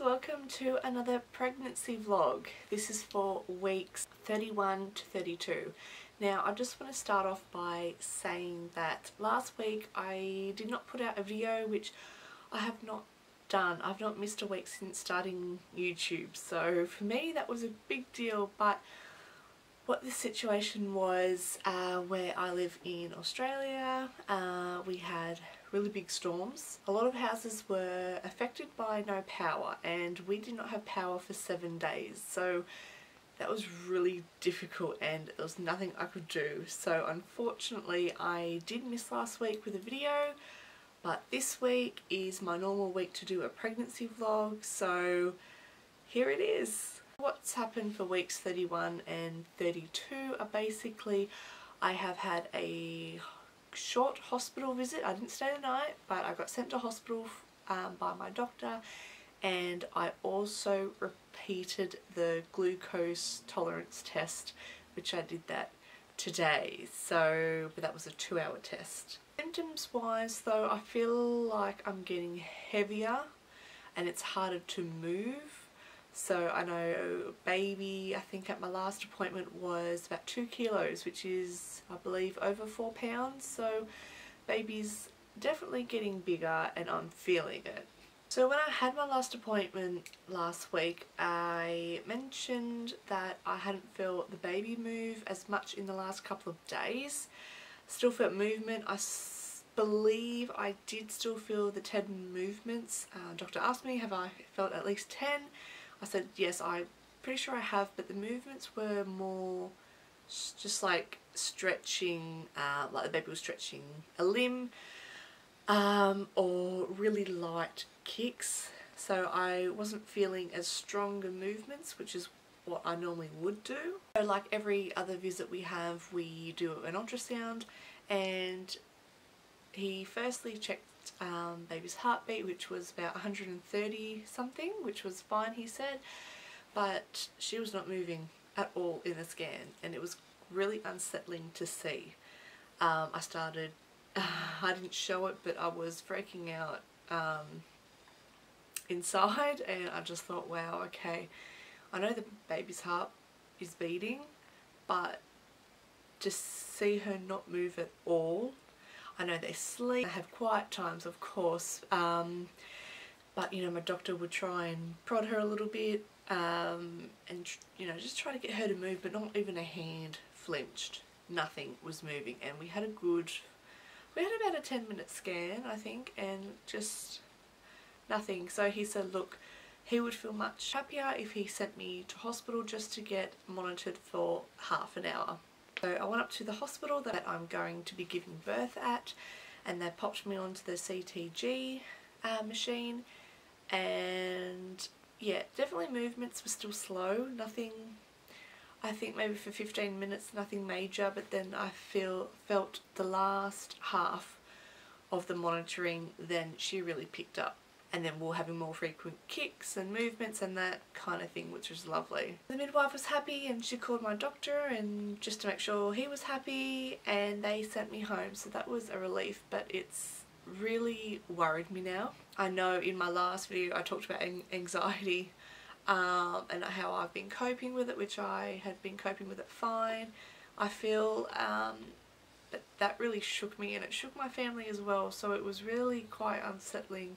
welcome to another pregnancy vlog. This is for weeks 31 to 32. Now I just want to start off by saying that last week I did not put out a video, which I have not done. I've not missed a week since starting YouTube, so for me that was a big deal. But what this situation was, where I live in Australia, we had really big storms. A lot of houses were affected by no power, and we did not have power for 7 days, so that was really difficult and there was nothing I could do. So unfortunately I did miss last week with a video, but this week is my normal week to do a pregnancy vlog, so here it is. What's happened for weeks 31 and 32 are basically I have had a short hospital visit. I didn't stay the night, but I got sent to hospital by my doctor, and I also repeated the glucose tolerance test, which I did that today. So, but that was a 2-hour test. Symptoms wise though, I feel like I'm getting heavier and it's harder to move. So I know baby, I think at my last appointment, was about 2 kilos, which is I believe over 4 pounds. So baby's definitely getting bigger and I'm feeling it. So when I had my last appointment last week, I mentioned that I hadn't felt the baby move as much in the last couple of days. Still felt movement. I believe I did still feel the 10 movements. Doctor asked me, have I felt at least 10? I said yes, I'm pretty sure I have, but the movements were more just like stretching, like the baby was stretching a limb, or really light kicks. So I wasn't feeling as stronger movements, which is what I normally would do. So like every other visit we have, we do an ultrasound, and he firstly checked baby's heartbeat, which was about 130 something, which was fine, he said, but she was not moving at all in the scan, and it was really unsettling to see. I didn't show it, but I was freaking out inside, and I just thought, wow, okay, I know the baby's heart is beating, but to see her not move at all. I know they sleep, they have quiet times of course, but you know, my doctor would try and prod her a little bit, and you know, just try to get her to move, but not even a hand flinched. Nothing was moving, and we had about a 10-minute scan I think, and just nothing. So he said look, he would feel much happier if he sent me to hospital just to get monitored for half an hour. So I went up to the hospital that I'm going to be giving birth at, and they popped me onto the CTG machine, and yeah, definitely movements were still slow. Nothing, I think maybe for 15 minutes, nothing major, but then I felt the last half of the monitoring, then she really picked up. And then we're having more frequent kicks and movements and that kind of thing, which was lovely. The midwife was happy, and she called my doctor and just to make sure he was happy, and they sent me home, so that was a relief, but it's really worried me now. I know in my last video I talked about anxiety and how I've been coping with it, which I had been coping with it fine, I feel, but that really shook me, and it shook my family as well, so it was really quite unsettling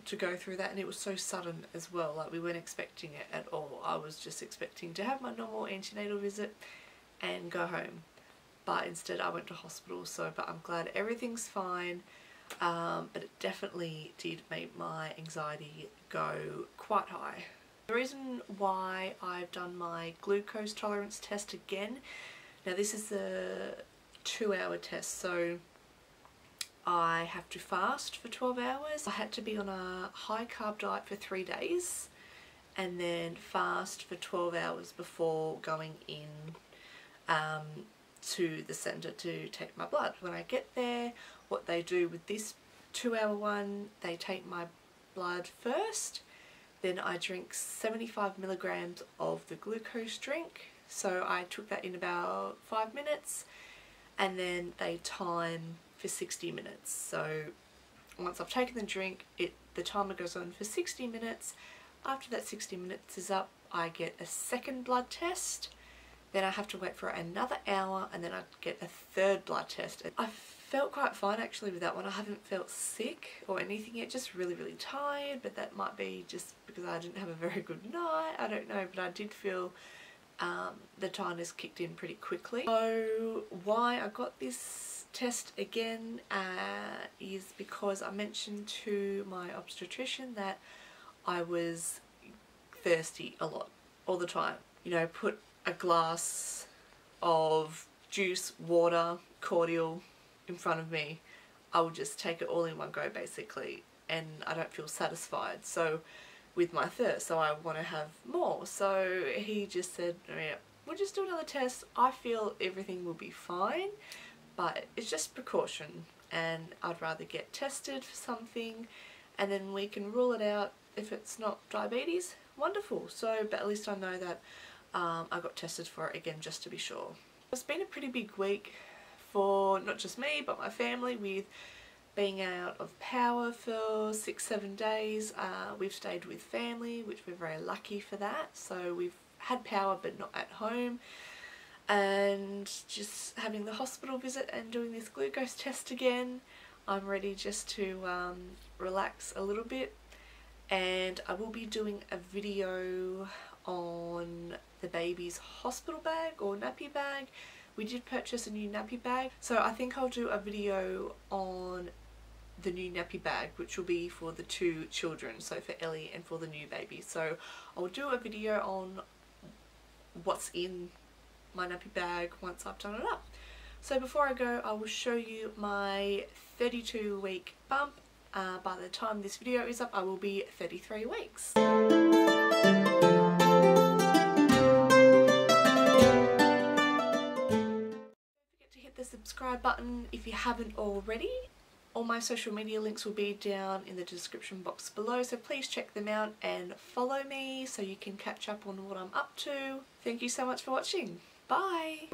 to go through that, and it was so sudden as well. Like, we weren't expecting it at all. I was just expecting to have my normal antenatal visit and go home, but instead I went to hospital. So, but I'm glad everything's fine, but it definitely did make my anxiety go quite high. The reason why I've done my glucose tolerance test again, now this is the 2-hour test, so I have to fast for 12 hours. I had to be on a high carb diet for 3 days and then fast for 12 hours before going in to the centre to take my blood. When I get there, what they do with this 2-hour one, they take my blood first, then I drink 75 milligrams of the glucose drink. So I took that in about 5 minutes, and then they time for 60 minutes. So once I've taken the drink, the timer goes on for 60 minutes. After that 60 minutes is up, I get a second blood test. Then I have to wait for another hour, and then I get a third blood test. I felt quite fine actually with that one. I haven't felt sick or anything yet, just really, really tired, but that might be just because I didn't have a very good night. I don't know, but I did feel the tiredness kicked in pretty quickly. So why I got this test again is because I mentioned to my obstetrician that I was thirsty a lot, all the time. You know, put a glass of juice, water, cordial in front of me, I would just take it all in one go basically, and I don't feel satisfied so with my thirst, so I want to have more. So he just said, yeah, we'll just do another test. I feel everything will be fine, but it's just precaution, and I'd rather get tested for something and then we can rule it out. If it's not diabetes, wonderful. So, but at least I know that I got tested for it again just to be sure. It's been a pretty big week for not just me but my family, with being out of power for 6-7 days. We've stayed with family, which we're very lucky for that. So we've had power but not at home, and just having the hospital visit and doing this glucose test again. I'm ready just to relax a little bit, and I will be doing a video on the baby's hospital bag or nappy bag. We did purchase a new nappy bag, so I think I'll do a video on the new nappy bag, which will be for the 2 children, so for Ellie and for the new baby. So I'll do a video on what's in my nappy bag once I've done it up. So before I go, I will show you my 32-week bump. By the time this video is up, I will be 33 weeks. The subscribe button if you haven't already. All my social media links will be down in the description box below, so please check them out and follow me so you can catch up on what I'm up to. Thank you so much for watching. Bye!